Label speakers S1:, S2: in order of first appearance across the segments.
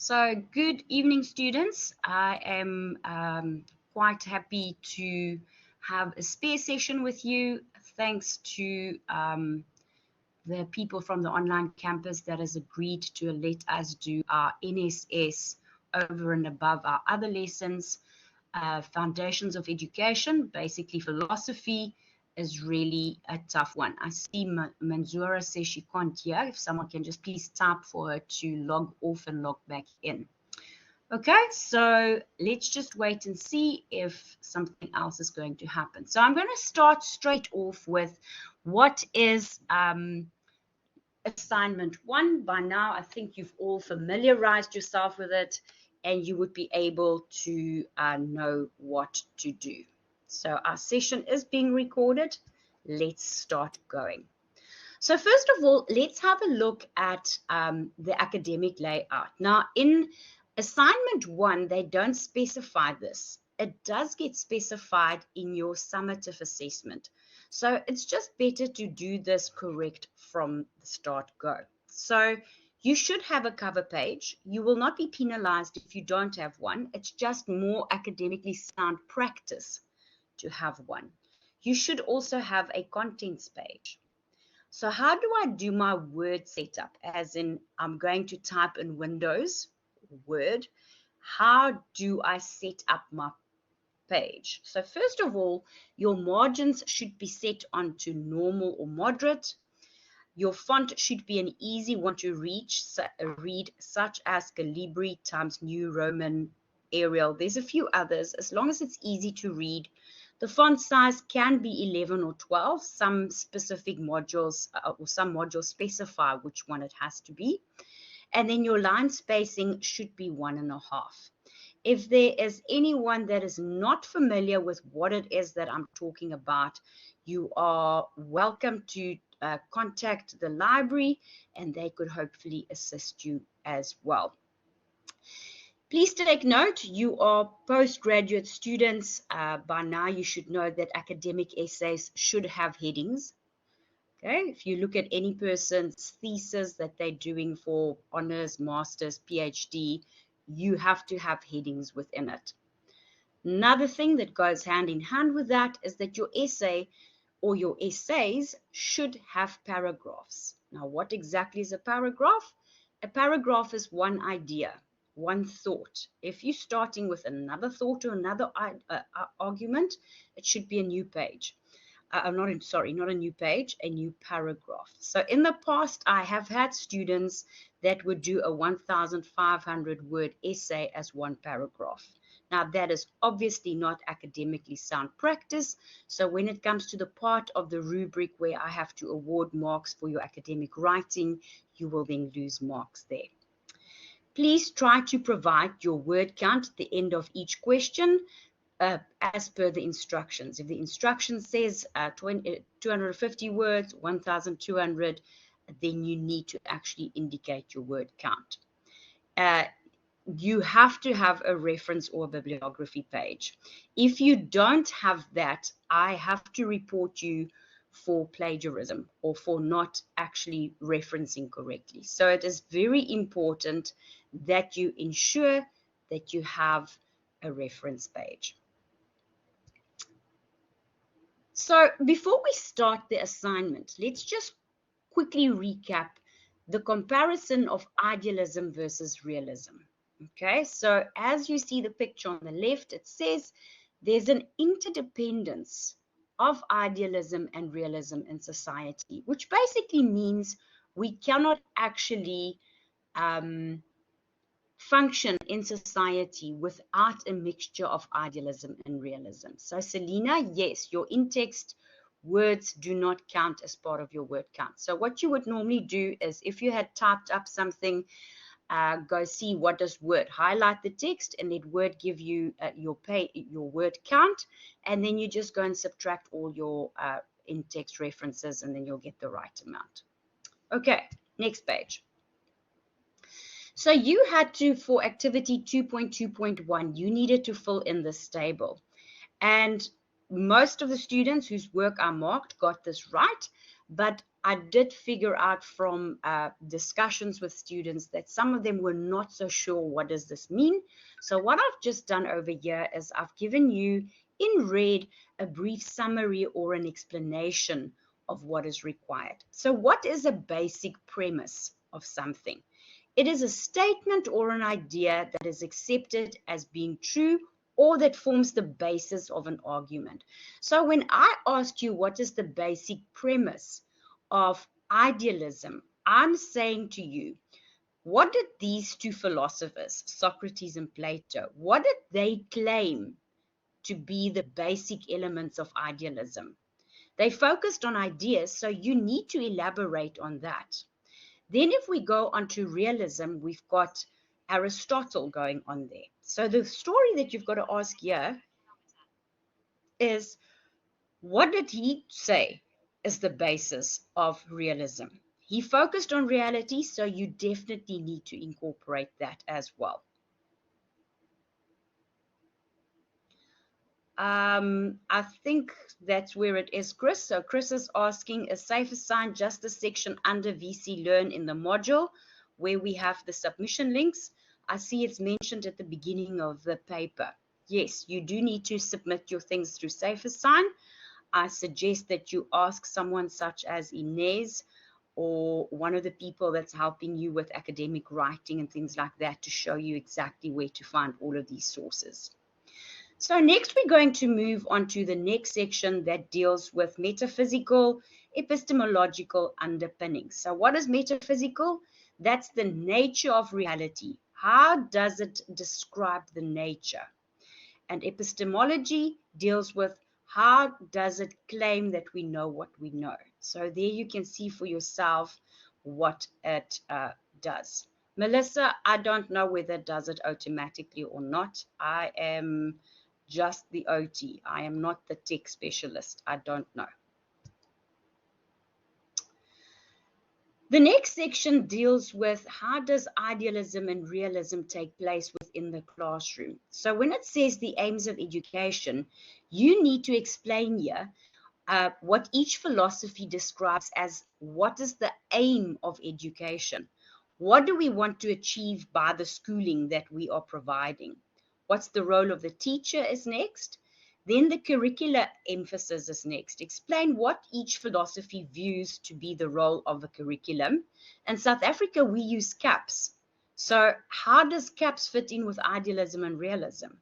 S1: So good evening, students. I am quite happy to have a spare session with you. Thanks to the people from the online campus that has agreed to let us do our NSS over and above our other lessons. Foundations of Education, basically philosophy, is really a tough one. I see Manzura says she can't hear. If someone can just please type for her to log off and log back in. Okay, so let's just wait and see if something else is going to happen. So I'm going to start straight off with what is assignment 1. By now, I think you've all familiarized yourself with it and you would be able to know what to do. So our session is being recorded. Let's start going. So first of all, let's have a look at the academic layout. Now, in assignment 1, they don't specify this. It does get specified in your summative assessment. So it's just better to do this correct from the start go. So you should have a cover page. You will not be penalized if you don't have one. It's just more academically sound practice to have one. You should also have a contents page. So how do I do my word setup? As in, I'm going to type in Windows, Word. How do I set up my page? So first of all, your margins should be set onto normal or moderate. Your font should be an easy one to read, such as Calibri times New Roman Arial. There's a few others. As long as it's easy to read, the font size can be 11 or 12. Some specific modules or some modules specify which one it has to be. And then your line spacing should be 1.5. If there is anyone that is not familiar with what it is that I'm talking about, you are welcome to contact the library and they could hopefully assist you as well. Please take note, you are postgraduate students. By now you should know that academic essays should have headings. Okay, if you look at any person's thesis that they're doing for honors, masters, PhD, you have to have headings within it. Another thing that goes hand in hand with that is that your essay or your essays should have paragraphs. Now, what exactly is a paragraph? A paragraph is one idea, one thought. If you're starting with another thought or another argument, it should be a new page. Not a new page, a new paragraph. So in the past, I have had students that would do a 1,500 word essay as one paragraph. Now, that is obviously not academically sound practice. So when it comes to the part of the rubric where I have to award marks for your academic writing, you will then lose marks there. Please try to provide your word count at the end of each question. As per the instructions. If the instruction says 250 words, 1,200, then you need to actually indicate your word count. You have to have a reference or bibliography page. If you don't have that, I have to report you for plagiarism or for not actually referencing correctly. So it is very important that you ensure that you have a reference page. So before we start the assignment, let's just quickly recap the comparison of idealism versus realism. Okay, so as you see the picture on the left, it says there's an interdependence of idealism and realism in society, which basically means we cannot actually function in society without a mixture of idealism and realism. So Selena, yes, your in-text words do not count as part of your word count. So what you would normally do is if you had typed up something, go see what does word, highlight the text and let word give you your word count, and then you just go and subtract all your in-text references and then you'll get the right amount. Okay, next page. So you had to, for activity 2.2.1, you needed to fill in this table. And most of the students whose work I marked got this right. but I did figure out from discussions with students that some of them were not so sure what does this mean. So what I've just done over here is I've given you in red a brief summary or an explanation of what is required. So what is a basic premise of something? It is a statement or an idea that is accepted as being true or that forms the basis of an argument. So when I ask you what is the basic premise of idealism, I'm saying to you, what did these two philosophers, Socrates and Plato, what did they claim to be the basic elements of idealism? They focused on ideas, so you need to elaborate on that. Then if we go on to realism, we've got Aristotle going on there. So the story that you've got to ask here is, what did he say is the basis of realism? He focused on reality, so you definitely need to incorporate that as well. I think that's where it is, Chris. So Chris is asking, is safe assign just the section under VC Learn in the module where we have the submission links? I see it's mentioned at the beginning of the paper. Yes, you do need to submit your things through safe assign. I suggest that you ask someone such as Inez or one of the people that's helping you with academic writing and things like that to show you exactly where to find all of these sources. So next we're going to move on to the next section that deals with metaphysical, epistemological underpinnings. So what is metaphysical? That's the nature of reality. How does it describe the nature? And epistemology deals with how does it claim that we know what we know. So there you can see for yourself what it does. Melissa, I don't know whether it does it automatically or not. I am just the OT. I am not the tech specialist. I don't know. The next section deals with how does idealism and realism take place within the classroom. So when it says the aims of education, you need to explain here what each philosophy describes as what is the aim of education. What do we want to achieve by the schooling that we are providing? What's the role of the teacher is next. Then the curricular emphasis is next. Explain what each philosophy views to be the role of a curriculum. In South Africa, we use CAPS. So how does CAPS fit in with idealism and realism?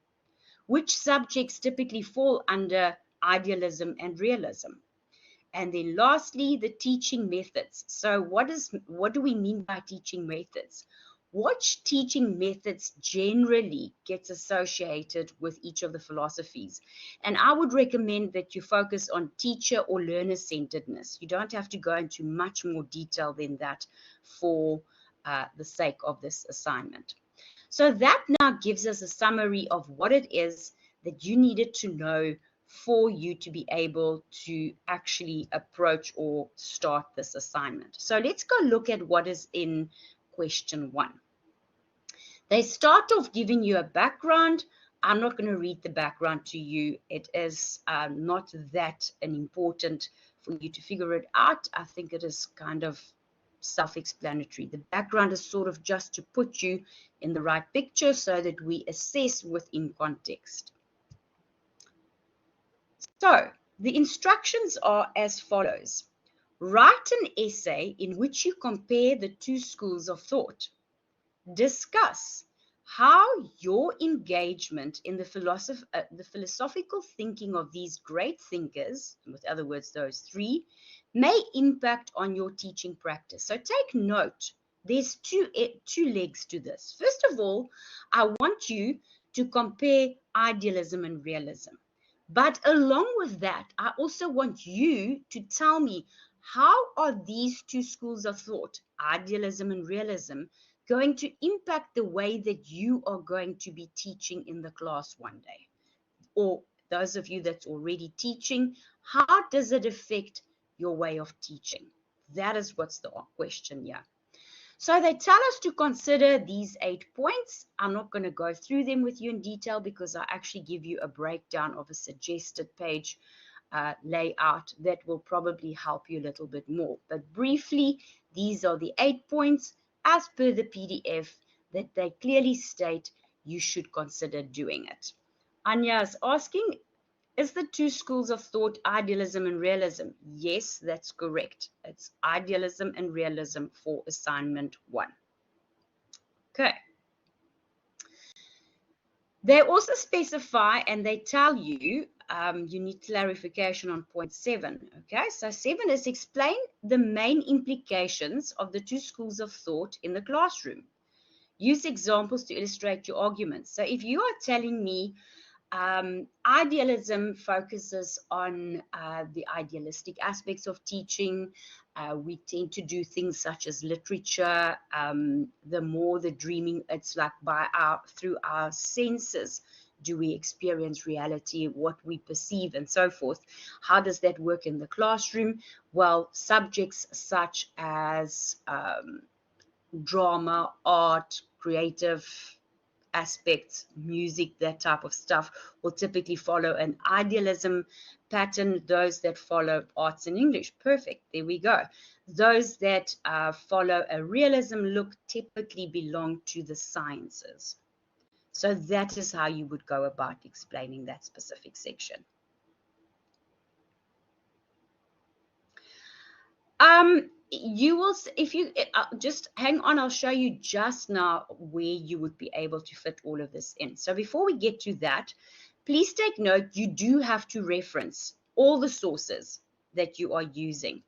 S1: Which subjects typically fall under idealism and realism? And then lastly, the teaching methods. So what do we mean by teaching methods? What teaching methods generally gets associated with each of the philosophies? And I would recommend that you focus on teacher or learner-centeredness. You don't have to go into much more detail than that for the sake of this assignment. So that now gives us a summary of what it is that you needed to know for you to be able to actually approach or start this assignment. So let's go look at what is in question 1. They start off giving you a background. I'm not going to read the background to you. It is not that important for you to figure it out. I think it is kind of self-explanatory. The background is sort of just to put you in the right picture so that we assess within context. So the instructions are as follows. Write an essay in which you compare the two schools of thought. Discuss how your engagement in the philosophical thinking of these great thinkers, with other words, those 3, may impact on your teaching practice. So take note, there's two legs to this. First of all, I want you to compare idealism and realism. But along with that, I also want you to tell me, how are these two schools of thought, idealism and realism, going to impact the way that you are going to be teaching in the class one day? Or those of you that's already teaching, how does it affect your way of teaching? That is what's the question here. So they tell us to consider these 8 points. I'm not going to go through them with you in detail because I actually give you a breakdown of a suggested page lay out that will probably help you a little bit more. But briefly, these are the 8 points as per the PDF that they clearly state you should consider doing it. Anya is asking, is the two schools of thought idealism and realism? Yes, that's correct. It's idealism and realism for assignment 1. Okay. They also specify and they tell you, you need clarification on point 7. Okay, so 7 is explain the main implications of the two schools of thought in the classroom. Use examples to illustrate your arguments. So if you are telling me idealism focuses on the idealistic aspects of teaching. We tend to do things such as literature. The more the dreaming, it's like through our senses do we experience reality, what we perceive, and so forth. How does that work in the classroom? Well, subjects such as drama, art, creative aspects, music, that type of stuff will typically follow an idealism pattern. Those that follow arts and English, perfect, there we go. Those that follow a realism look typically belong to the sciences. So that is how you would go about explaining that specific section. You will, if you just hang on, I'll show you just now where you would be able to fit all of this in. So before we get to that, please take note, you do have to reference all the sources that you are using.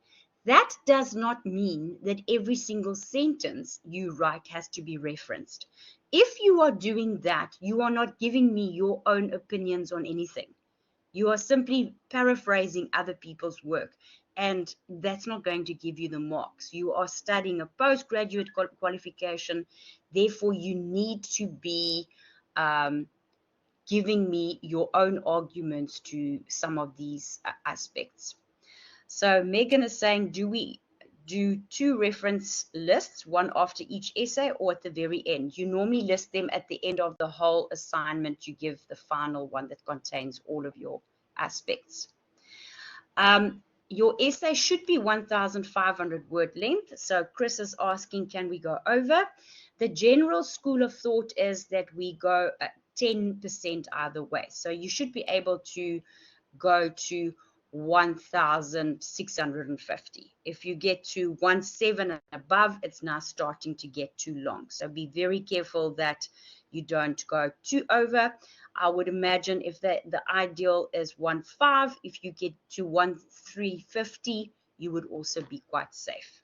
S1: That does not mean that every single sentence you write has to be referenced. If you are doing that, you are not giving me your own opinions on anything. You are simply paraphrasing other people's work. And that's not going to give you the marks. You are studying a postgraduate qualification. Therefore, you need to be giving me your own arguments to some of these aspects. So Megan is saying, do we do 2 reference lists, one after each essay or at the very end? You normally list them at the end of the whole assignment. You give the final one that contains all of your aspects. Your essay should be 1,500 word length. So Chris is asking, can we go over? The general school of thought is that we go 10% either way. So you should be able to go to 1,650. If you get to 1,700 and above, it's now starting to get too long. So be very careful that you don't go too over. I would imagine if the ideal is 1,500, if you get to 1,350, you would also be quite safe.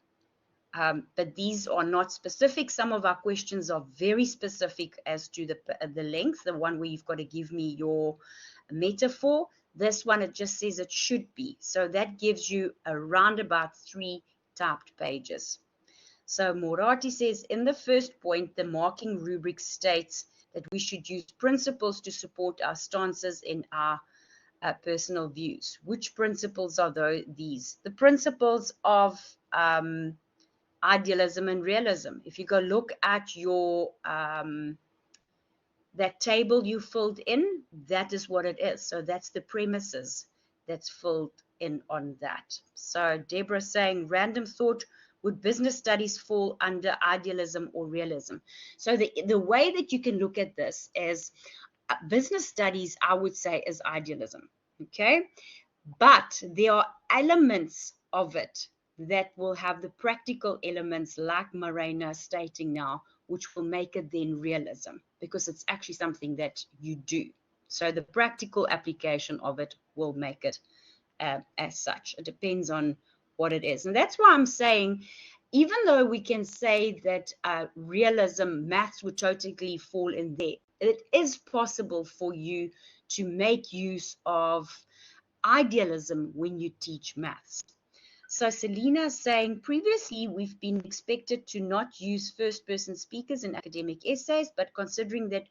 S1: But these are not specific. Some of our questions are very specific as to the length, the one where you've got to give me your metaphor. This one, it just says it should be. So that gives you around about 3 typed pages. So Morati says, in the first point, the marking rubric states that we should use principles to support our stances in our personal views. Which principles are these? The principles of idealism and realism. If you go look at your that table you filled in, that is what it is. So that's the premises that's filled in on that. So Deborah saying, random thought, would business studies fall under idealism or realism? So the way that you can look at this is business studies, I would say, is idealism. Okay, but there are elements of it that will have the practical elements, like Morena stating now, which will make it then realism, because it's actually something that you do. So the practical application of it will make it as such. It depends on what it is. And that's why I'm saying, even though we can say that realism, maths would totally fall in there, it is possible for you to make use of idealism when you teach maths. So Selena is saying, previously we've been expected to not use first-person speakers in academic essays, but considering that,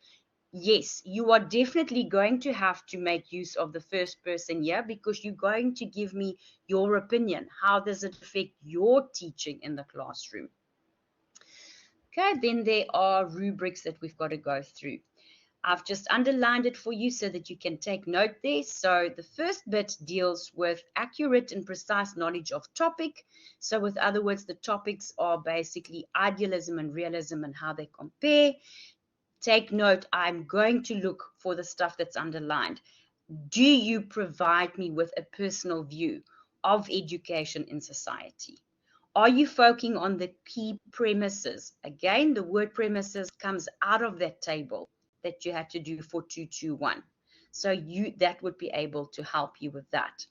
S1: yes, you are definitely going to have to make use of the first person here, because you're going to give me your opinion. How does it affect your teaching in the classroom? Okay, then there are rubrics that we've got to go through. I've just underlined it for you so that you can take note there. So the first bit deals with accurate and precise knowledge of topic. So with other words, the topics are basically idealism and realism and how they compare. Take note, I'm going to look for the stuff that's underlined. Do you provide me with a personal view of education in society? Are you focusing on the key premises? Again, the word premises comes out of that table that you had to do for 221. So that would be able to help you with that.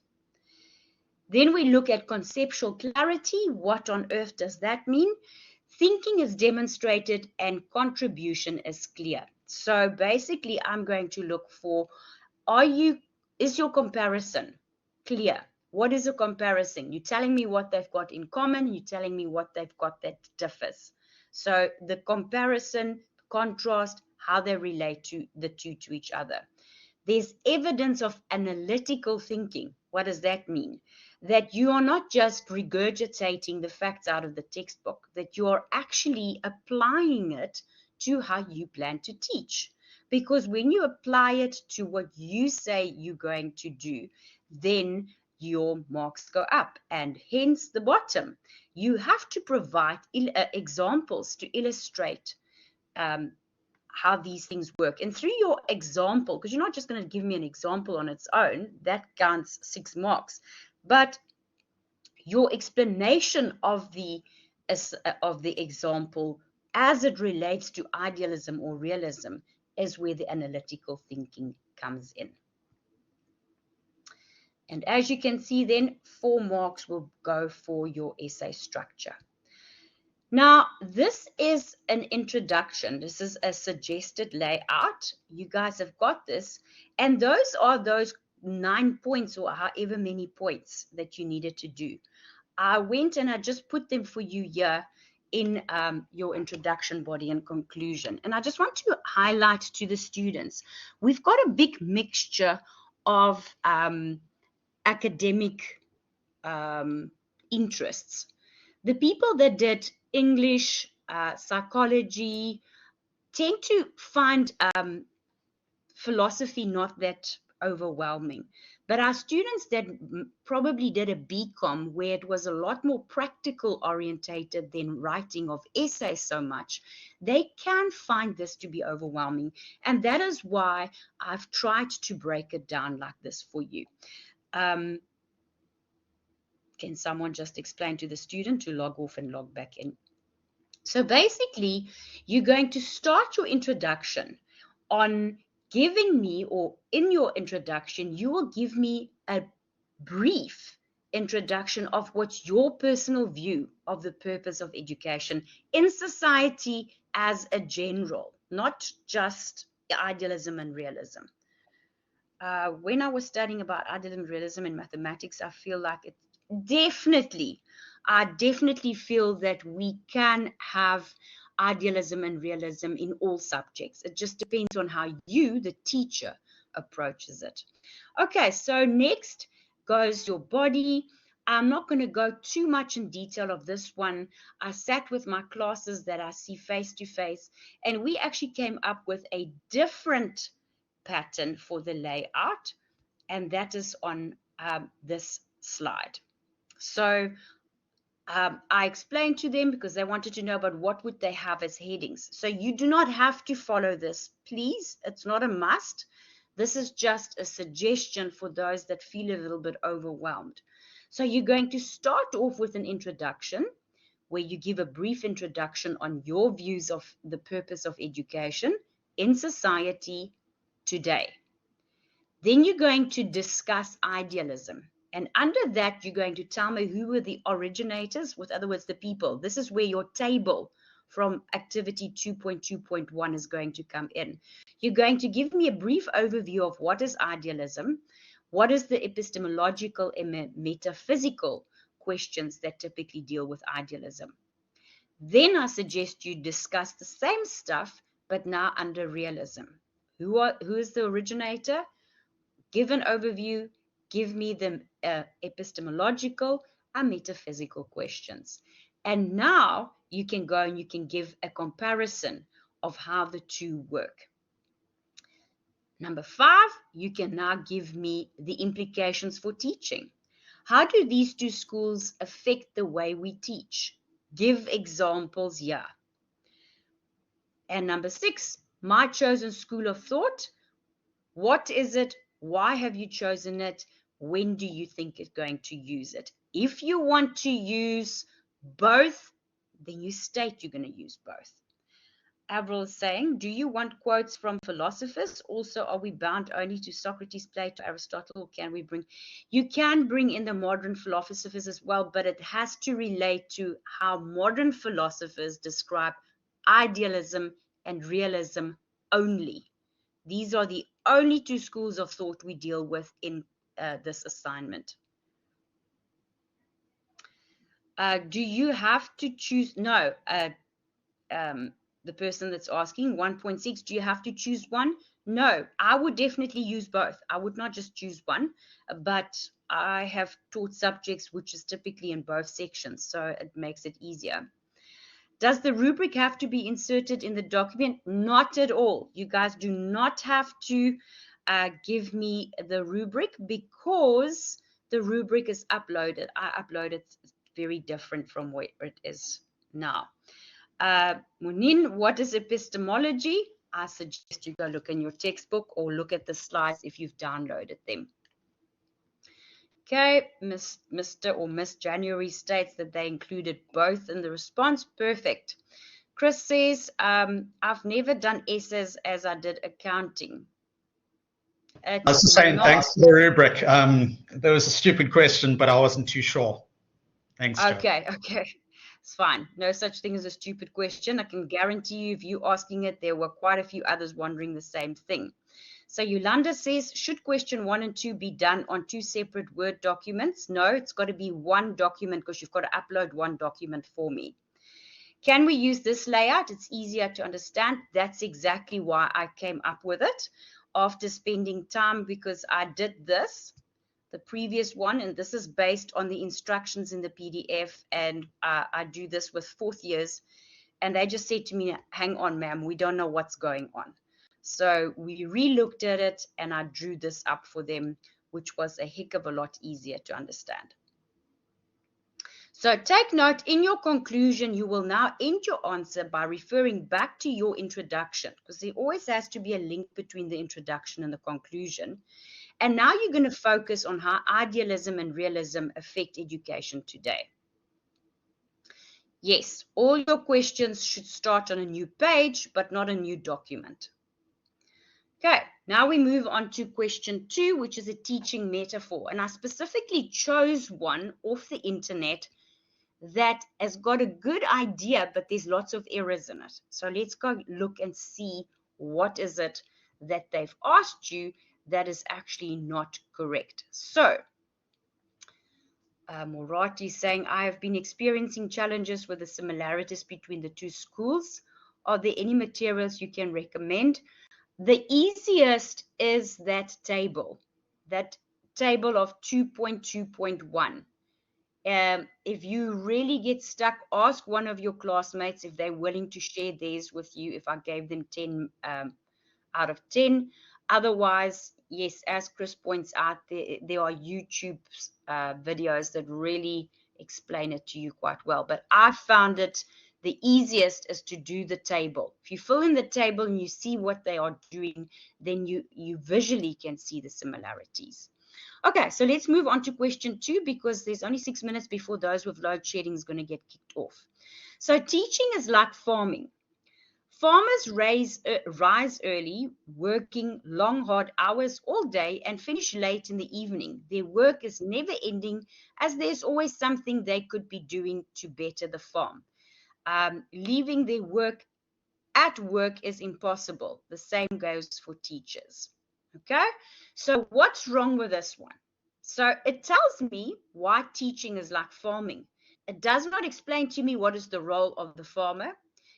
S1: Then we look at conceptual clarity. What on earth does that mean? Thinking is demonstrated and contribution is clear. So basically, I'm going to look for, is your comparison clear? What is a comparison? You're telling me what they've got in common. You're telling me what they've got that differs. So the comparison, contrast, how they relate to the two to each other. There's evidence of analytical thinking. What does that mean? That you are not just regurgitating the facts out of the textbook, that you are actually applying it to how you plan to teach. Because when you apply it to what you say you're going to do, then your marks go up, and hence the bottom. You have to provide examples to illustrate how these things work. And through your example, because you're not just going to give me an example on its own, that counts 6 marks, but your explanation of the example as it relates to idealism or realism is where the analytical thinking comes in. And as you can see, then 4 marks will go for your essay structure. Now, this is an introduction. This is a suggested layout. You guys have got this. And those are those 9 points or however many points that you needed to do. I went and I just put them for you here in your introduction body and conclusion. And I just want to highlight to the students, we've got a big mixture of academic interests. The people that did English, psychology, tend to find philosophy not that overwhelming. But our students that probably did a BCom, where it was a lot more practical orientated than writing of essays so much, they can find this to be overwhelming. And that is why I've tried to break it down like this for you. Can someone just explain to the student to log off and log back in? So basically, you're going to start your introduction on giving me, or in your introduction, you will give me a brief introduction of what's your personal view of the purpose of education in society as a general, not just idealism and realism. When I was studying about idealism and realism in mathematics, I feel like it I definitely feel that we can have idealism and realism in all subjects. It just depends on how you, the teacher, approaches it. Okay, so next goes your body. I'm not going to go too much in detail of this one. I sat with my classes that I see face to face, and we actually came up with a different pattern for the layout, and that is on this slide. So I explained to them because they wanted to know about what would they have as headings. So you do not have to follow this, please. It's not a must. This is just a suggestion for those that feel a little bit overwhelmed. So you're going to start off with an introduction where you give a brief introduction on your views of the purpose of education in society today. Then you're going to discuss idealism. And under that, you're going to tell me who were the originators, with other words, the people. This is where your table from activity 2.2.1 is going to come in. You're going to give me a brief overview of what is idealism, what is the epistemological and metaphysical questions that typically deal with idealism. Then I suggest you discuss the same stuff, but now under realism. Who is the originator? Give an overview, give me the epistemological and metaphysical questions. And now you can go and you can give a comparison of how the two work. Number 5, you can now give me the implications for teaching. How do these two schools affect the way we teach? Give examples here. And number 6, my chosen school of thought. What is it? Why have you chosen it? When do you think you're going to use it? If you want to use both, then you state you're going to use both. Avril is saying, do you want quotes from philosophers? Also, are we bound only to Socrates, Plato, Aristotle? Or can we bring? You can bring in the modern philosophers as well, but it has to relate to how modern philosophers describe idealism and realism only. These are the only two schools of thought we deal with in this assignment. Do you have to choose? No. The person that's asking 1.6, do you have to choose one? No, I would definitely use both. I would not just choose one, but I have taught subjects which is typically in both sections, so it makes it easier. Does the rubric have to be inserted in the document? Not at all. You guys do not have to give me the rubric because the rubric is uploaded. I upload it very different from where it is now. Munin, what is epistemology? I suggest you go look in your textbook or look at the slides if you've downloaded them. Okay, Mr. or Miss January states that they included both in the response. Perfect. Chris says, I've never done essays as I did accounting.
S2: I was just saying, thanks for the rubric. There was a stupid question, but I wasn't too sure. Thanks, Jo.
S1: Okay. It's fine. No such thing as a stupid question. I can guarantee you if you're asking it, there were quite a few others wondering the same thing. So Yolanda says, should question 1 and 2 be done on 2 separate Word documents? No, it's got to be one document because you've got to upload one document for me. Can we use this layout? It's easier to understand. That's exactly why I came up with it after spending time, because I did this, the previous one, and this is based on the instructions in the PDF, and I do this with 4th years, and they just said to me, hang on, ma'am, we don't know what's going on. So we re-looked at it, and I drew this up for them, which was a heck of a lot easier to understand. So take note, in your conclusion, you will now end your answer by referring back to your introduction, because there always has to be a link between the introduction and the conclusion. And now you're going to focus on how idealism and realism affect education today. Yes, all your questions should start on a new page, but not a new document. Okay, now we move on to question 2, which is a teaching metaphor. And I specifically chose one off the internet that has got a good idea, but there's lots of errors in it. So let's go look and see what is it that they've asked you that is actually not correct. So Morati is saying, I have been experiencing challenges with the similarities between the two schools. Are there any materials you can recommend? The easiest is that table of 2.2.1. If you really get stuck, ask one of your classmates if they're willing to share theirs with you, if I gave them 10 out of 10. Otherwise, yes, as Chris points out, there are YouTube videos that really explain it to you quite well. But I found it the easiest is to do the table. If you fill in the table and you see what they are doing, then you visually can see the similarities. Okay, so let's move on to question 2 because there's only 6 minutes before those with load shedding is going to get kicked off. So teaching is like farming. Farmers rise early, working long, hard hours all day and finish late in the evening. Their work is never ending as there's always something they could be doing to better the farm. Leaving their work at work is impossible. The same goes for teachers. Okay, so what's wrong with this one? So it tells me why teaching is like farming. It does not explain to me what is the role of the farmer.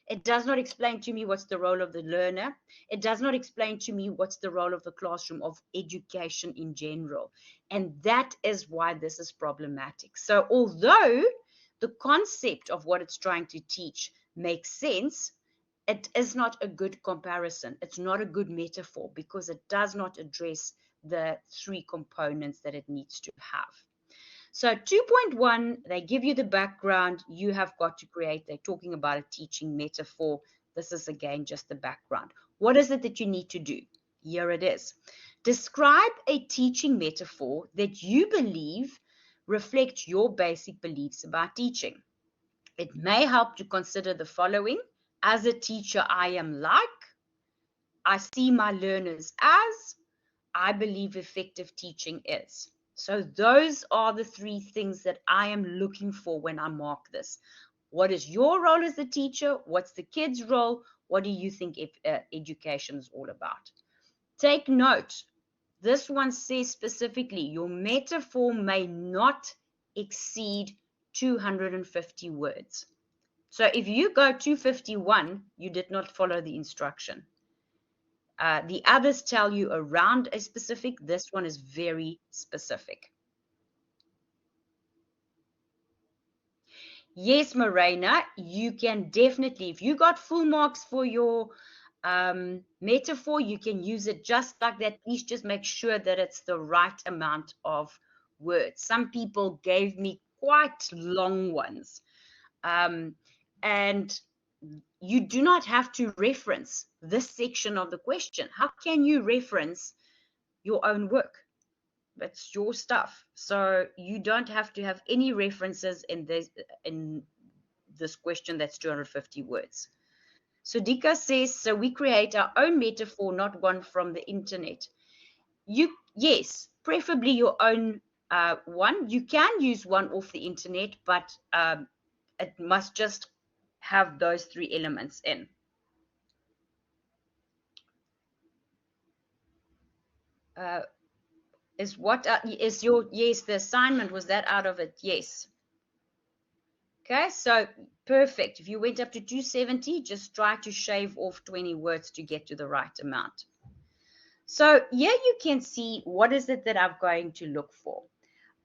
S1: It does not explain to me what's the role of the learner. It does not explain to me what's the role of the classroom, of education in general. And that is why this is problematic. So although the concept of what it's trying to teach makes sense, it is not a good comparison. It's not a good metaphor because it does not address the three components that it needs to have. So 2.1, they give you the background. You have got to create. They're talking about a teaching metaphor. This is, again, just the background. What is it that you need to do? Here it is. Describe a teaching metaphor that you believe reflects your basic beliefs about teaching. It may help to consider the following. As a teacher, I am like. I see my learners as. I believe effective teaching is. So those are the three things that I am looking for when I mark this. What is your role as a teacher? What's the kid's role? What do you think education is all about? Take note. This one says specifically, your metaphor may not exceed 250 words. So if you go 251, you did not follow the instruction. The others tell you around a specific. This one is very specific. Yes, Morena, you can definitely, if you got full marks for your metaphor, you can use it just like that. Please just make sure that it's the right amount of words. Some people gave me quite long ones. And you do not have to reference this section of the question. How can you reference your own work? That's your stuff. So you don't have to have any references in this question that's 250 words. So Dika says, so we create our own metaphor, not one from the internet. Yes, preferably your own one. You can use one off the internet, but it must just have those three elements in. Yes, the assignment, was that out of it? Yes. Okay, so perfect. If you went up to 270, just try to shave off 20 words to get to the right amount. So here you can see what is it that I'm going to look for.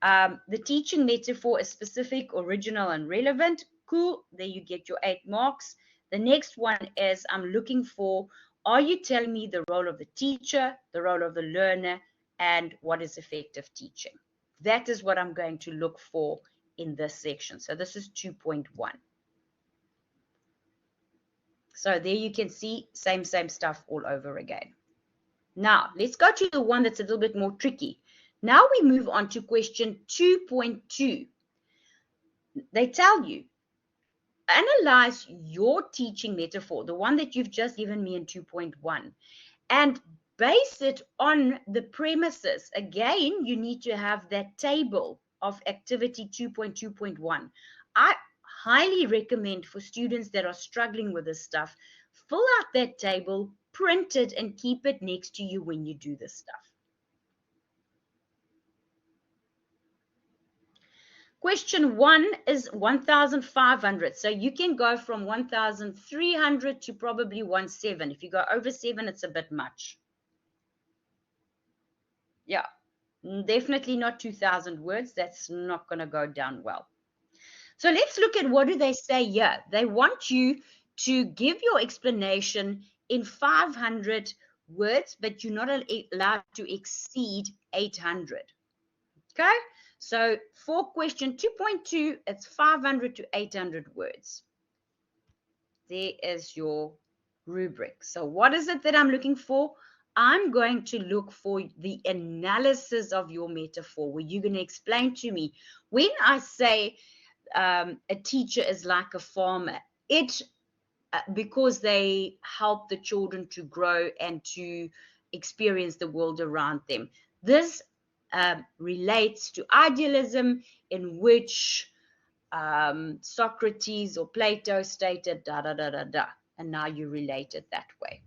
S1: The teaching metaphor is specific, original, and relevant. Cool, there you get your 8 marks. The next one is I'm looking for, are you telling me the role of the teacher, the role of the learner, and what is effective teaching? That is what I'm going to look for in this section. So this is 2.1. So there you can see same stuff all over again. Now, let's go to the one that's a little bit more tricky. Now we move on to question 2.2. They tell you, analyze your teaching metaphor, the one that you've just given me in 2.1, and base it on the premises. Again, you need to have that table of activity 2.2.1. I highly recommend for students that are struggling with this stuff, fill out that table, print it, and keep it next to you when you do this stuff. Question 1 is 1,500. So you can go from 1,300 to probably 1,700. If you go over 7, it's a bit much. Yeah, definitely not 2,000 words. That's not going to go down well. So let's look at what do they say here. They want you to give your explanation in 500 words, but you're not allowed to exceed 800. Okay, so for question 2.2, it's 500 to 800 words. There is your rubric. So what is it that I'm looking for? I'm going to look for the analysis of your metaphor, where you're going to explain to me, when I say a teacher is like a farmer, because they help the children to grow and to experience the world around them. This relates to idealism, in which Socrates or Plato stated da da da da da, and now you relate it that way.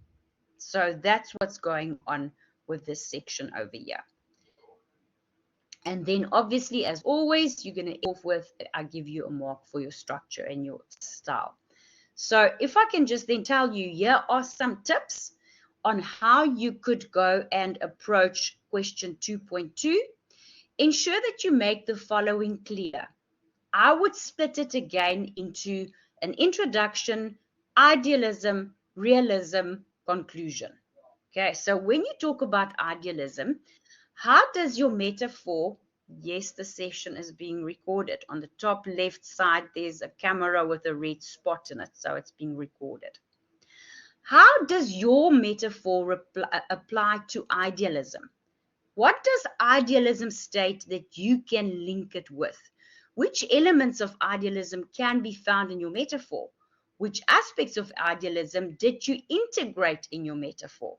S1: So that's what's going on with this section over here. And then obviously, as always, you're going to end off with, I give you a mark for your structure and your style. So if I can just then tell you, here are some tips on how you could go and approach question 2.2. Ensure that you make the following clear. I would split it again into an introduction, idealism, realism, conclusion. Okay, so when you talk about idealism, how does your metaphor, yes, the session is being recorded. On the top left side, there's a camera with a red spot in it, so it's being recorded. How does your metaphor apply to idealism? What does idealism state that you can link it with? Which elements of idealism can be found in your metaphor? Which aspects of idealism did you integrate in your metaphor?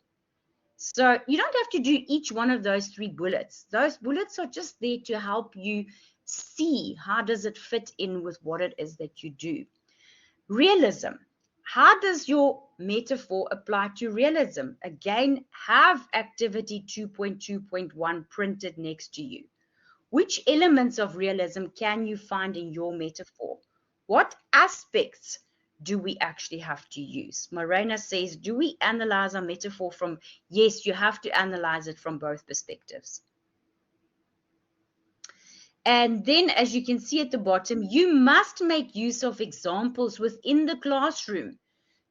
S1: So you don't have to do each one of those 3 bullets. Those bullets are just there to help you see how does it fit in with what it is that you do. Realism. How does your metaphor apply to realism? Again, have activity 2.2.1 printed next to you. Which elements of realism can you find in your metaphor? What aspects do we actually have to use? Morena says, do we analyze our metaphor from? Yes, you have to analyze it from both perspectives. And then, as you can see at the bottom, you must make use of examples within the classroom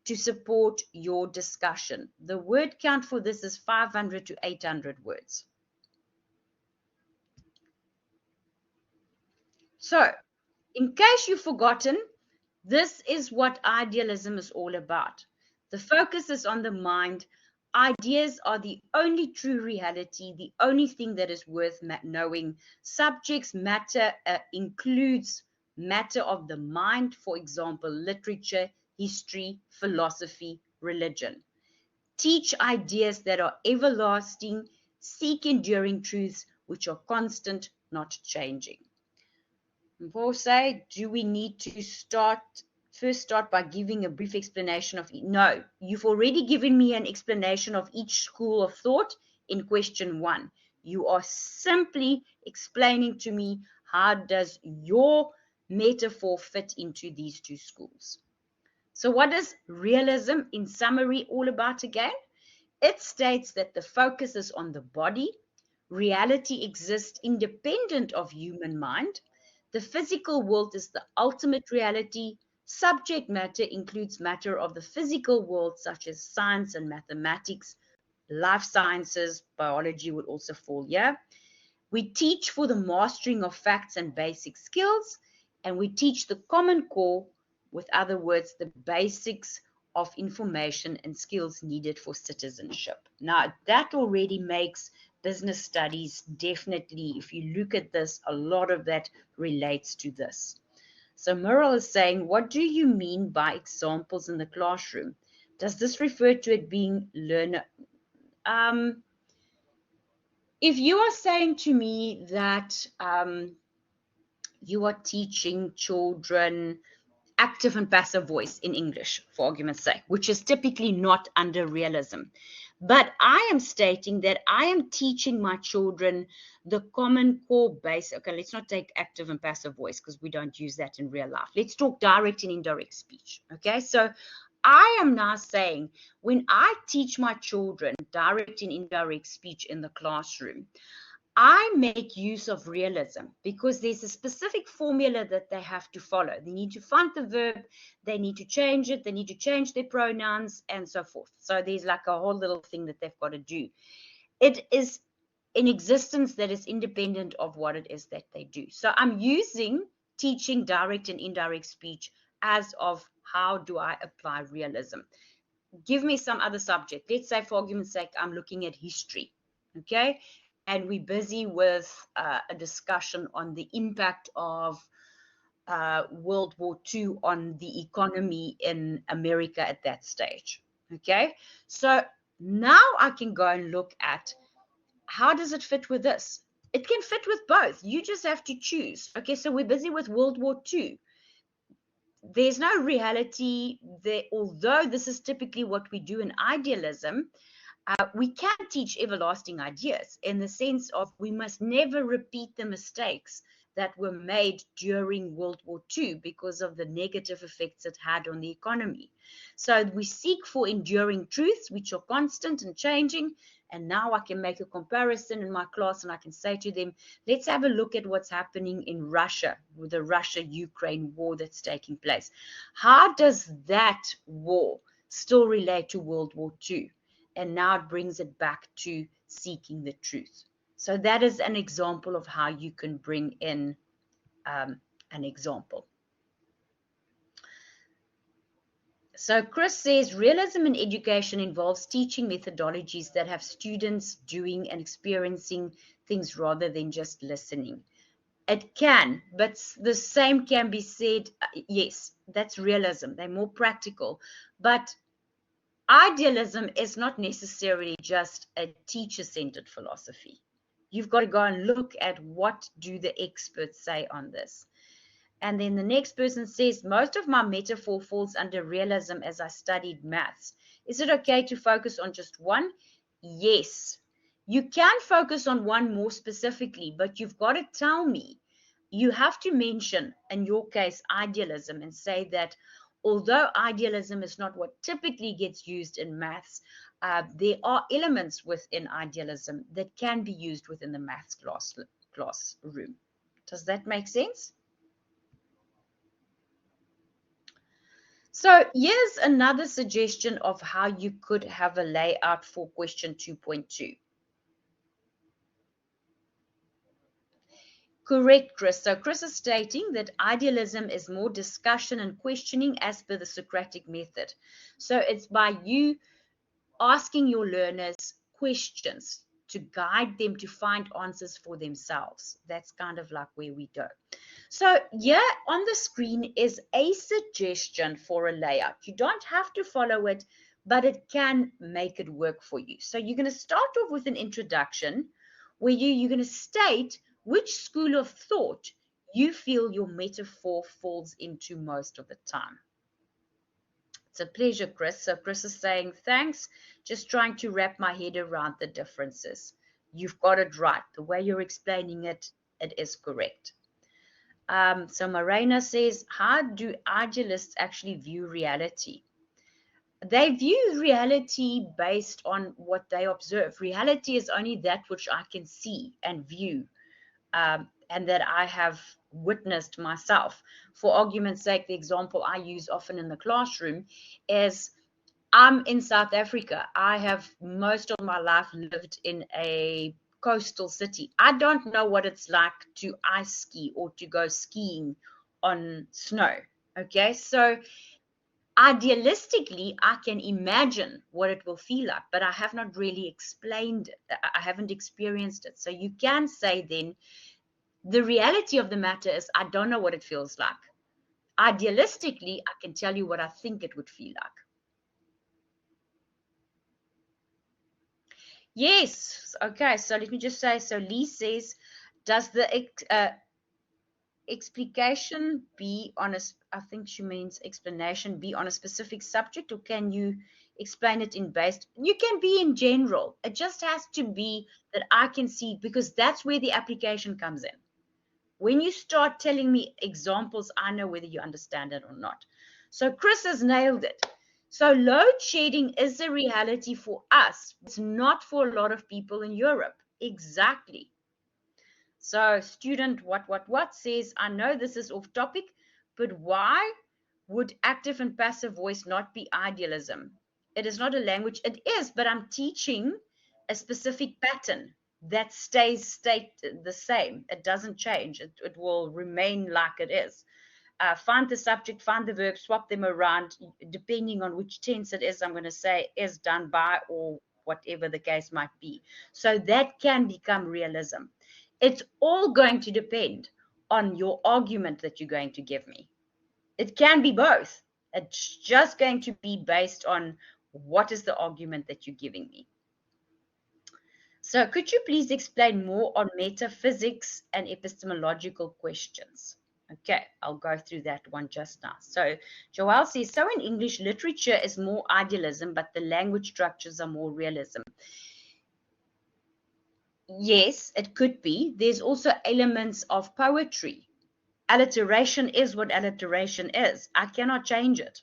S1: to support your discussion. The word count for this is 500 to 800 words. So, in case you've forgotten, this is what idealism is all about. The focus is on the mind. Ideas are the only true reality, the only thing that is worth knowing. Subjects matter includes matter of the mind, for example, literature, history, philosophy, religion. Teach ideas that are everlasting, seek enduring truths which are constant, not changing. We'll say, do we need to first start by giving a brief explanation of it? No, you've already given me an explanation of each school of thought in question 1. You are simply explaining to me how does your metaphor fit into these 2 schools. So what is realism in summary all about again? It states that the focus is on the body. Reality exists independent of human mind. The physical world is the ultimate reality. Subject matter includes matter of the physical world, such as science and mathematics, life sciences, biology would also fall here. We teach for the mastering of facts and basic skills, and we teach the common core, with other words, the basics of information and skills needed for citizenship. Now, that already makes business studies definitely, if you look at this, a lot of that relates to this. So Muriel is saying, what do you mean by examples in the classroom? Does this refer to it being learner? If you are saying to me that you are teaching children active and passive voice in English, for argument's sake, which is typically not under realism. But I am stating that I am teaching my children the common core base. Okay, let's not take active and passive voice because we don't use that in real life. Let's talk direct and indirect speech. Okay, so I am now saying when I teach my children direct and indirect speech in the classroom, I make use of realism because there's a specific formula that they have to follow. They need to find the verb, they need to change it, they need to change their pronouns and so forth. So there's like a whole little thing that they've got to do. It is an existence that is independent of what it is that they do. So I'm using teaching direct and indirect speech as of how do I apply realism. Give me some other subject. Let's say for argument's sake, I'm looking at history, okay? And we're busy with a discussion on the impact of World War II on the economy in America at that stage, okay? So now I can go and look at how does it fit with this? It can fit with both. You just have to choose. Okay, so we're busy with World War II. There's no reality there, although this is typically what we do in idealism. We can teach everlasting ideas in the sense of we must never repeat the mistakes that were made during World War II because of the negative effects it had on the economy. So we seek for enduring truths which are constant and changing. And now I can make a comparison in my class and I can say to them, let's have a look at what's happening in Russia with the Russia-Ukraine war that's taking place. How does that war still relate to World War II. And now it brings it back to seeking the truth. So that is an example of how you can bring in an example. So Chris says, realism in education involves teaching methodologies that have students doing and experiencing things rather than just listening. It can, but the same can be said, yes, that's realism. They're more practical. But idealism is not necessarily just a teacher-centered philosophy. You've got to go and look at what do the experts say on this. And then the next person says, most of my metaphor falls under realism as I studied maths. Is it okay to focus on just one? Yes. You can focus on one more specifically, but you've got to tell me. You have to mention, in your case, idealism and say that although idealism is not what typically gets used in maths, there are elements within idealism that can be used within the maths classroom. Does that make sense? So here's another suggestion of how you could have a layout for question 2.2. Correct, Chris. So Chris is stating that idealism is more discussion and questioning as per the Socratic method. So it's by you asking your learners questions to guide them to find answers for themselves. That's kind of like where we go. So here on the screen is a suggestion for a layout. You don't have to follow it, but it can make it work for you. So you're going to start off with an introduction where you're going to state which school of thought you feel your metaphor falls into most of the time. It's a pleasure, Chris. So Chris is saying, thanks, just trying to wrap my head around the differences. You've got it right. The way you're explaining it, it is correct. So Morena says, how do idealists actually view reality? They view reality based on what they observe. Reality is only that which I can see and view, and that I have witnessed myself. For argument's sake, the example I use often in the classroom is I'm in South Africa. I have most of my life lived in a coastal city. I don't know what it's like to ice ski or to go skiing on snow. Okay, so idealistically, I can imagine what it will feel like, but I have not really explained it. I haven't experienced it. So you can say then, the reality of the matter is I don't know what it feels like. Idealistically, I can tell you what I think it would feel like. Yes. Okay. So let me just say, so Lee says, does the explication be on a, I think she means explanation, be on a specific subject, or can you explain it in based? You can be in general. It just has to be that I can see, because that's where the application comes in. When you start telling me examples, I know whether you understand it or not. So Chris has nailed it. So load shedding is a reality for us. It's not for a lot of people in Europe. Exactly. So student what says, I know this is off topic, but why would active and passive voice not be idealism? It is not a language. It is, but I'm teaching a specific pattern that stays the same. It doesn't change. It will remain like it is. Find the subject, find the verb, swap them around, depending on which tense it is. I'm going to say is done by, or whatever the case might be. So that can become realism. It's all going to depend on your argument that you're going to give me. It can be both. It's just going to be based on what is the argument that you're giving me. So could you please explain more on metaphysics and epistemological questions? Okay, I'll go through that one just now. So Joelle says, so in English, literature is more idealism, but the language structures are more realism. Yes, it could be. There's also elements of poetry. Alliteration is what alliteration is. I cannot change it.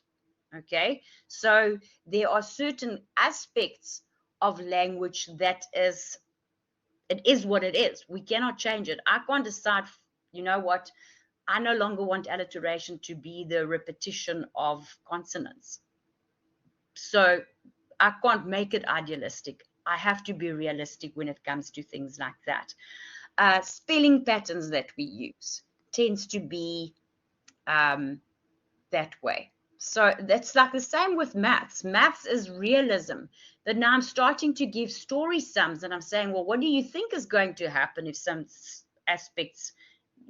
S1: Okay, so there are certain aspects of language that is, it is what it is. We cannot change it. I can't decide, you know what, I no longer want alliteration to be the repetition of consonants. So I can't make it idealistic. I have to be realistic when it comes to things like that. Spelling patterns that we use tends to be that way. So that's like the same with maths. Maths is realism. But now I'm starting to give story sums and I'm saying, well, what do you think is going to happen if some aspects?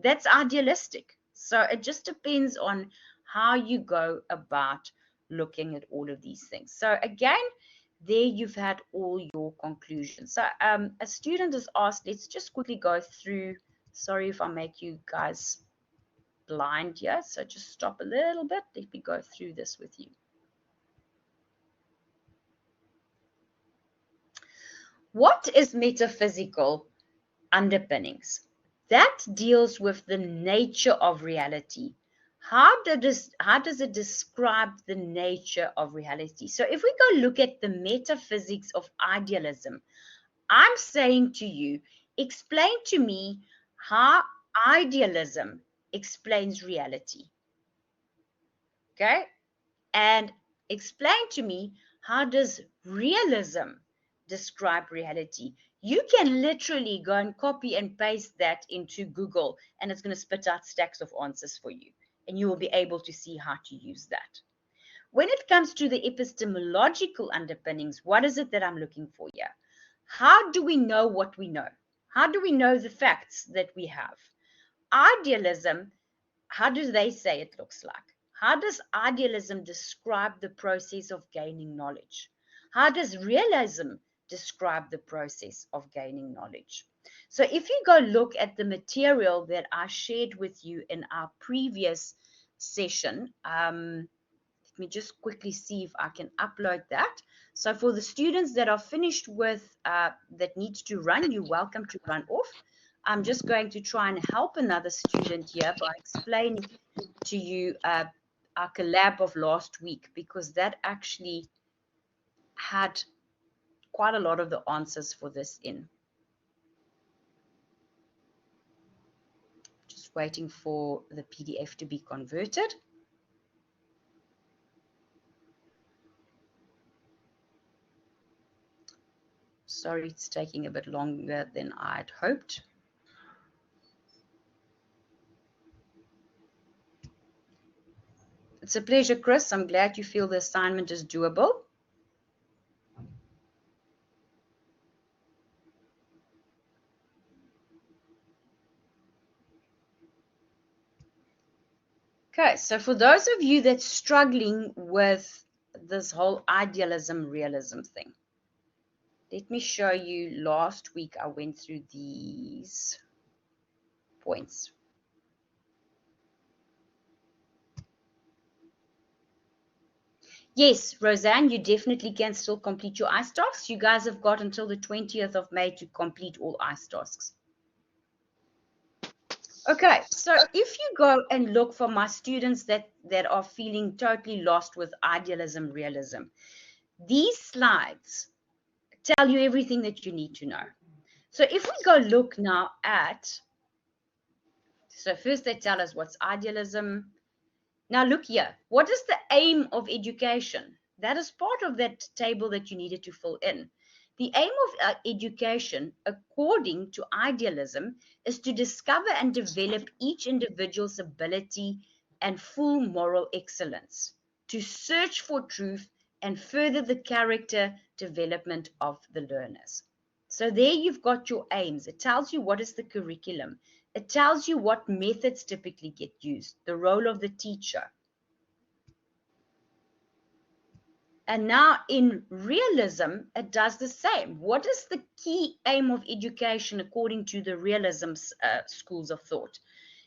S1: That's idealistic. So it just depends on how you go about looking at all of these things. So again, there you've had all your conclusions. So a student has asked, let's just quickly go through. Sorry if I make you guys blind here, so just stop a little bit. Let me go through this with you. What is metaphysical underpinnings? That deals with the nature of reality. How does it describe the nature of reality? So if we go look at the metaphysics of idealism, I'm saying to you, explain to me how idealism explains reality. Okay? And explain to me, how does realism describe reality? You can literally go and copy and paste that into Google, and it's going to spit out stacks of answers for you, and you will be able to see how to use that. When it comes to the epistemological underpinnings, what is it that I'm looking for here? How do we know what we know? How do we know the facts that we have? Idealism, how do they say it looks like? How does idealism describe the process of gaining knowledge? How does realism describe the process of gaining knowledge? So if you go look at the material that I shared with you in our previous session, let me just quickly see if I can upload that. So for the students that are finished with, that needs to run, you're welcome to run off. I'm just going to try and help another student here by explaining to you our collab of last week, because that actually had quite a lot of the answers for this in. Just waiting for the PDF to be converted. Sorry, it's taking a bit longer than I'd hoped. It's a pleasure, Chris. I'm glad you feel the assignment is doable. Okay, so for those of you that's struggling with this whole idealism, realism thing, let me show you. Last week I went through these points. Yes, Roseanne, you definitely can still complete your ICE tasks. You guys have got until the 20th of May to complete all ICE tasks. Okay, so if you go and look for my students that are feeling totally lost with idealism, realism, these slides tell you everything that you need to know. So if we go look now at, so first they tell us what's idealism. Now look here, what is the aim of education? That is part of that table that you needed to fill in. The aim of education, according to idealism, is to discover and develop each individual's ability and full moral excellence, to search for truth and further the character development of the learners. So there you've got your aims. It tells you what is the curriculum. It tells you what methods typically get used, the role of the teacher. And now in realism, it does the same. What is the key aim of education according to the realism schools of thought?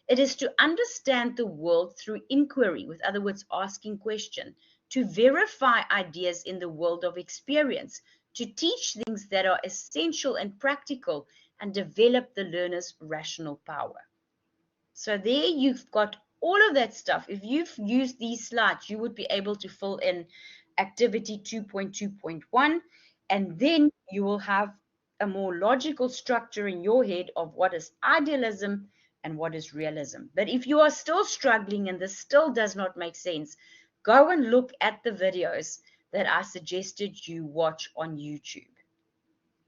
S1: It is to understand the world through inquiry, with other words, asking questions, to verify ideas in the world of experience, to teach things that are essential and practical, and develop the learner's rational power. So there you've got all of that stuff. If you've used these slides, you would be able to fill in activity 2.2.1, and then you will have a more logical structure in your head of what is idealism and what is realism. But if you are still struggling and this still does not make sense, go and look at the videos that I suggested you watch on YouTube.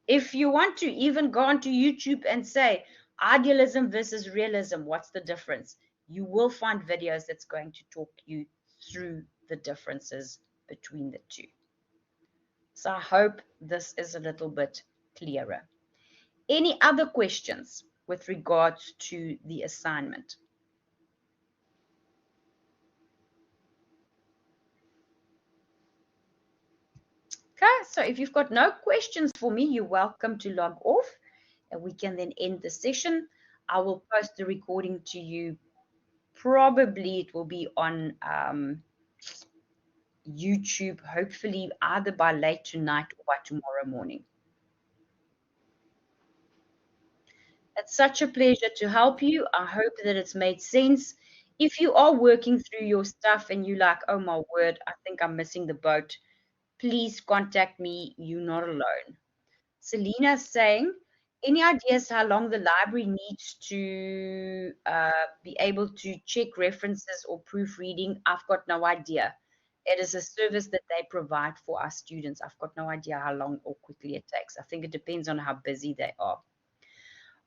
S1: If you want to even go onto YouTube and say, idealism versus realism, what's the difference? You will find videos that's going to talk you through the differences between the two. So I hope this is a little bit clearer. Any other questions with regards to the assignment? Okay, so if you've got no questions for me, you're welcome to log off and we can then end the session. I will post the recording to you. Probably it will be on YouTube, hopefully either by late tonight or by tomorrow morning. It's such a pleasure to help you. I hope that it's made sense. If you are working through your stuff and you're like, oh my word, I think I'm missing the boat, please contact me. You're not alone. Selina's saying, any ideas how long the library needs to be able to check references or proofreading? I've got no idea. It is a service that they provide for our students. I've got no idea how long or quickly it takes. I think it depends on how busy they are.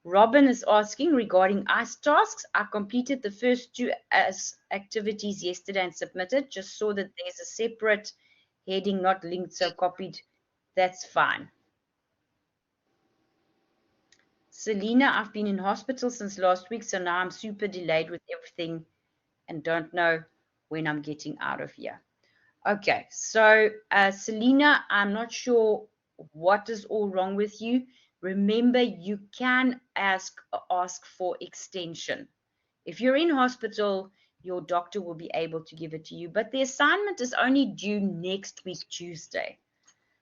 S1: Robin is asking regarding ICE tasks. I completed the first two as activities yesterday and submitted. Just saw that there's a separate heading not linked, so copied. That's fine. Selina, I've been in hospital since last week, so now I'm super delayed with everything and don't know when I'm getting out of here. Okay, so Selina, I'm not sure what is all wrong with you. Remember, you can ask for extension. If you're in hospital, your doctor will be able to give it to you, but the assignment is only due next week, Tuesday.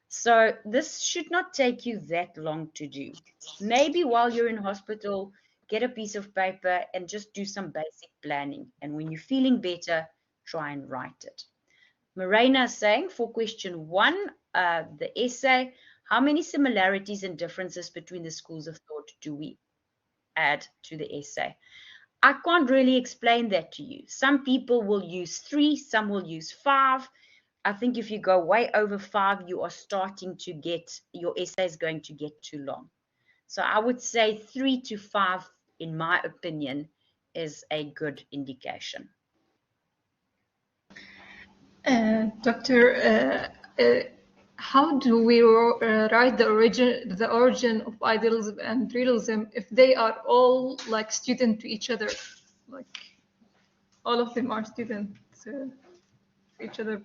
S1: So this should not take you that long to do. Maybe while you're in hospital, get a piece of paper and just do some basic planning. And when you're feeling better, try and write it. Morena is saying for question 1, the essay, how many similarities and differences between the schools of thought do we add to the essay? I can't really explain that to you. Some people will use 3, some will use 5. I think if you go way over 5, you are starting to get, your essay is going to get too long. So I would say 3 to 5, in my opinion, is a good indication.
S3: Doctor, how do we write the origin of idealism and realism if they are all like student to each other? Like all of them are students to each other.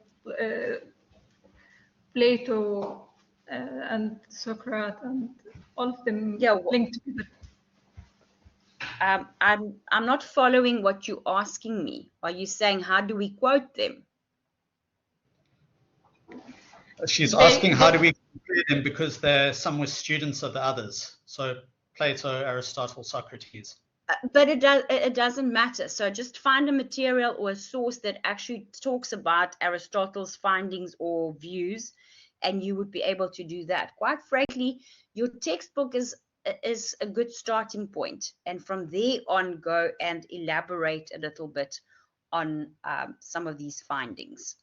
S3: Plato and Socrates and all of them linked together.
S1: I'm not following what you're asking me. Are you saying how do we quote them?
S2: She's asking how do we compare them because some were students of the others. So Plato, Aristotle, Socrates.
S1: But it doesn't matter. So just find a material or a source that actually talks about Aristotle's findings or views, and you would be able to do that. Quite frankly, your textbook is a good starting point, and from there on go and elaborate a little bit on some of these findings.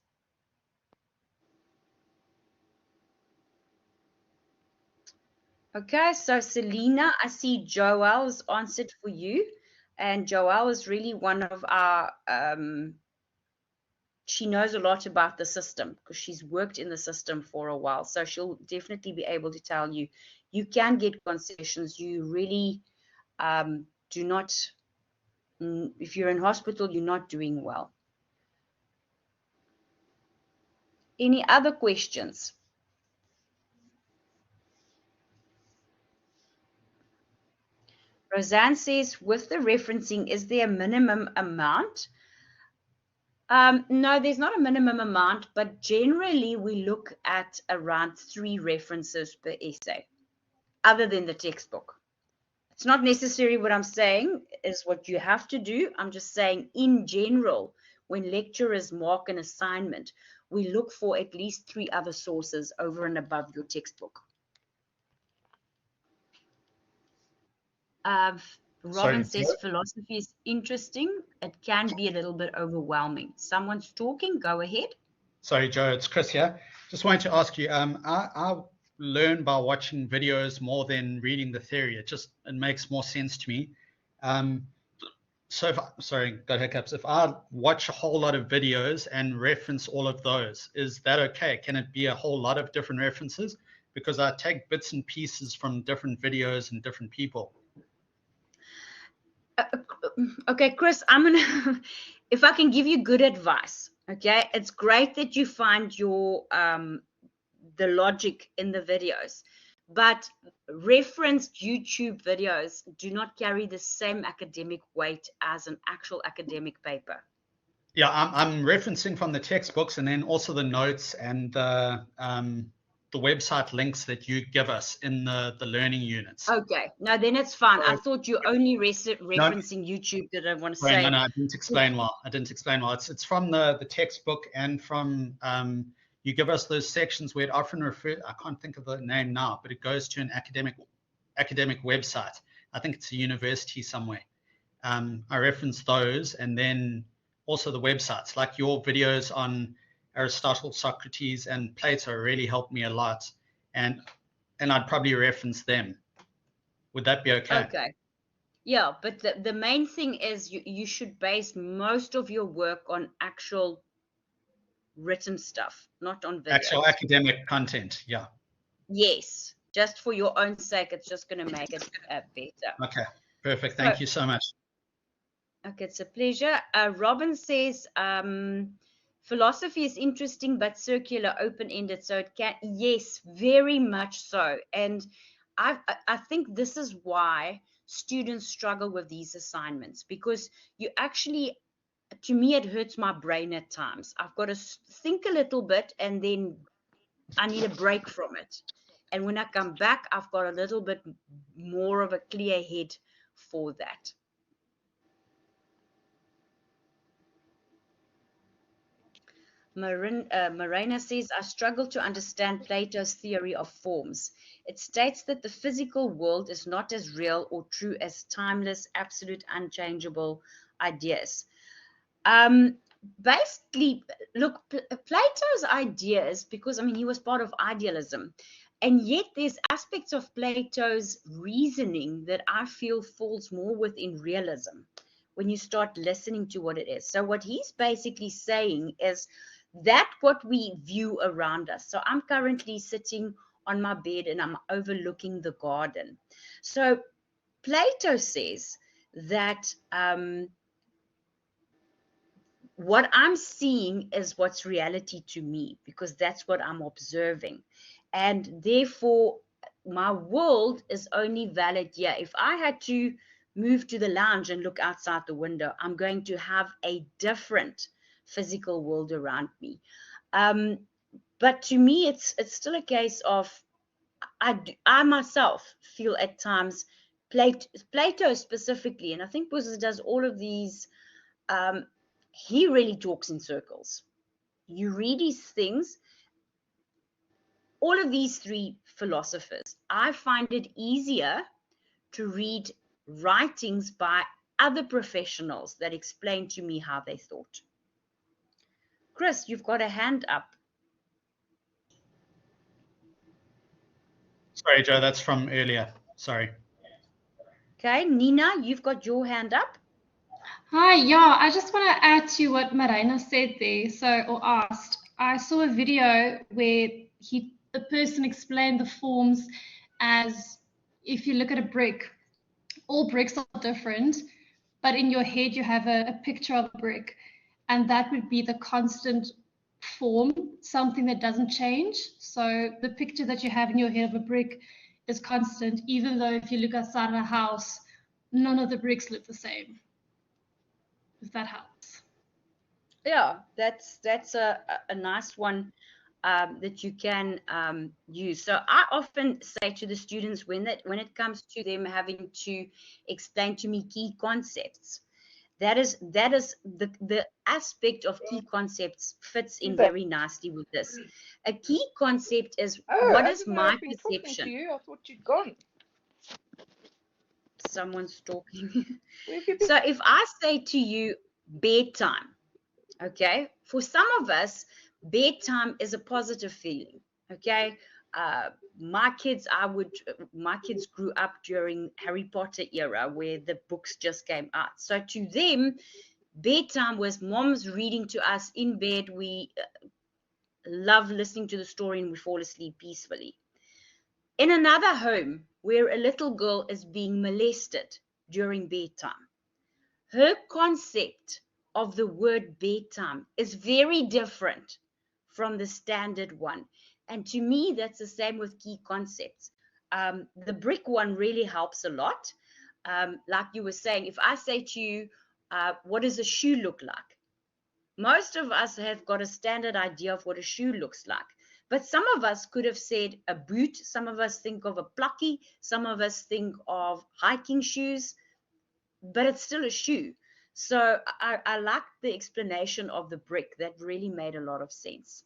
S1: Okay, so Selina, I see Joel's answered for you, and Joel is really one of our, she knows a lot about the system because she's worked in the system for a while, so she'll definitely be able to tell you, you can get concessions. You really do not, if you're in hospital, you're not doing well. Any other questions? Roseanne says, with the referencing, is there a minimum amount? No, there's not a minimum amount, but generally we look at around 3 references per essay, other than the textbook. It's not necessarily what I'm saying is what you have to do. I'm just saying in general, when lecturers mark an assignment, we look for at least 3 other sources over and above your textbook. Robin says philosophy is interesting. It can be a little bit overwhelming. Someone's talking. Go ahead.
S2: Sorry, Joe, it's Chris here. Just wanted to ask you, I learn by watching videos more than reading the theory. It makes more sense to me. So sorry, got hiccups. If I watch a whole lot of videos and reference all of those, is that okay? Can it be a whole lot of different references? Because I take bits and pieces from different videos and different people.
S1: Okay, Chris, if I can give you good advice, okay, it's great that you find your the logic in the videos, but referenced YouTube videos do not carry the same academic weight as an actual academic paper.
S2: Yeah, I'm referencing from the textbooks and then also the notes and the website links that you give us in the learning units.
S1: Okay, no, then it's fine.
S2: So,
S1: I thought you only referencing YouTube. That I want to
S2: sorry,
S1: say.
S2: no, I didn't explain well. It's from the textbook and from you give us those sections where it often I can't think of the name now, but it goes to an academic website. I think it's a university somewhere. I reference those, and then also the websites, like your videos on Aristotle, Socrates, and Plato really helped me a lot, and I'd probably reference them. Would that be okay?
S1: Okay. Yeah, but the main thing is you should base most of your work on actual written stuff, not on videos.
S2: Actual academic content, yeah.
S1: Yes, just for your own sake, it's just going to make it better.
S2: Okay, perfect. Thank you so much.
S1: Okay, it's a pleasure. Robin says, philosophy is interesting but circular, open-ended, so it can, yes, very much so. And I think this is why students struggle with these assignments, because you actually, to me, it hurts my brain at times. I've got to think a little bit and then I need a break from it. And when I come back, I've got a little bit more of a clear head for that. Marina says, I struggle to understand Plato's theory of forms. It states that the physical world is not as real or true as timeless, absolute, unchangeable ideas. Basically, look, Plato's ideas, because, I mean, he was part of idealism, and yet there's aspects of Plato's reasoning that I feel falls more within realism when you start listening to what it is. So what he's basically saying is that what we view around us. So I'm currently sitting on my bed and I'm overlooking the garden. So Plato says that what I'm seeing is what's reality to me, because that's what I'm observing. And therefore, my world is only valid here. If I had to move to the lounge and look outside the window, I'm going to have a different physical world around me. But to me, it's still a case of I myself feel at times Plato specifically, and I think because it does all of these, he really talks in circles. You read his things, all of these three philosophers, I find it easier to read writings by other professionals that explain to me how they thought. Chris, you've got a hand up.
S2: Sorry, Joe, that's from earlier. Sorry.
S1: Okay, Nina, you've got your hand up.
S4: Hi, yeah, I just want to add to what Marina said there, or asked. I saw a video where the person explained the forms as if you look at a brick, all bricks are different, but in your head you have a picture of a brick, and that would be the constant form, something that doesn't change. So the picture that you have in your head of a brick is constant, even though if you look outside a house, none of the bricks look the same. If that helps.
S1: Yeah, that's a nice one that you can use. So I often say to the students when it comes to them having to explain to me key concepts, that is the aspect of key concepts fits in very nicely with this. A key concept is what is my perception.
S5: To you. I thought you'd gone.
S1: Someone's talking. So if I say to you bedtime, okay, for some of us, bedtime is a positive feeling. Okay. My kids grew up during Harry Potter era where the books just came out. So to them, bedtime was mom's reading to us in bed. We love listening to the story and we fall asleep peacefully. In another home where a little girl is being molested during bedtime, her concept of the word bedtime is very different from the standard one. And to me, that's the same with key concepts. The brick one really helps a lot. Like you were saying, if I say to you, what does a shoe look like? Most of us have got a standard idea of what a shoe looks like. But some of us could have said a boot. Some of us think of a plucky. Some of us think of hiking shoes, but it's still a shoe. So I liked the explanation of the brick. That really made a lot of sense.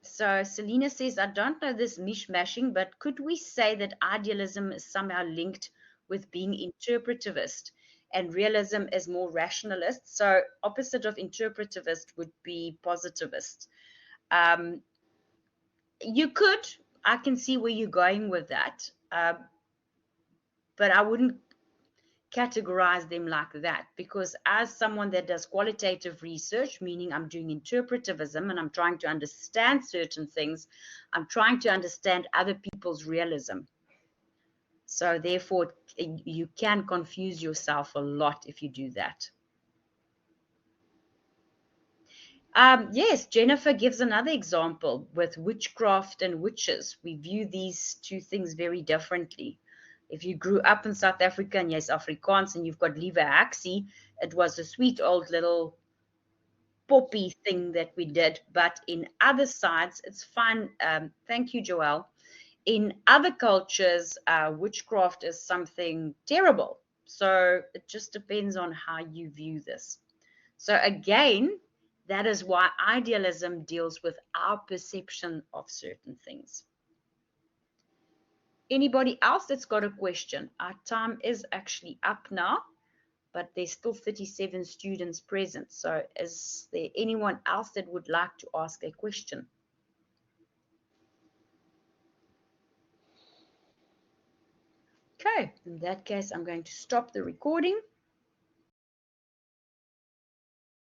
S1: So Selena says, I don't know this mishmashing, but could we say that idealism is somehow linked with being interpretivist and realism is more rationalist? So opposite of interpretivist would be positivist. You could, I can see where you're going with that, but I wouldn't categorize them like that, because as someone that does qualitative research, meaning I'm doing interpretivism and I'm trying to understand certain things, I'm trying to understand other people's realism. So therefore, you can confuse yourself a lot if you do that. Yes, Jennifer gives another example with witchcraft and witches. We view these two things very differently. If you grew up in South Africa and yes, Afrikaans, and you've got Liewe Haxie, it was a sweet old little poppy thing that we did. But in other sides, it's fun. Thank you, Joelle. In other cultures, witchcraft is something terrible. So it just depends on how you view this. So again, that is why idealism deals with our perception of certain things. Anybody else that's got a question? Our time is actually up now, but there's still 37 students present. So is there anyone else that would like to ask a question? Okay, in that case, I'm going to stop the recording.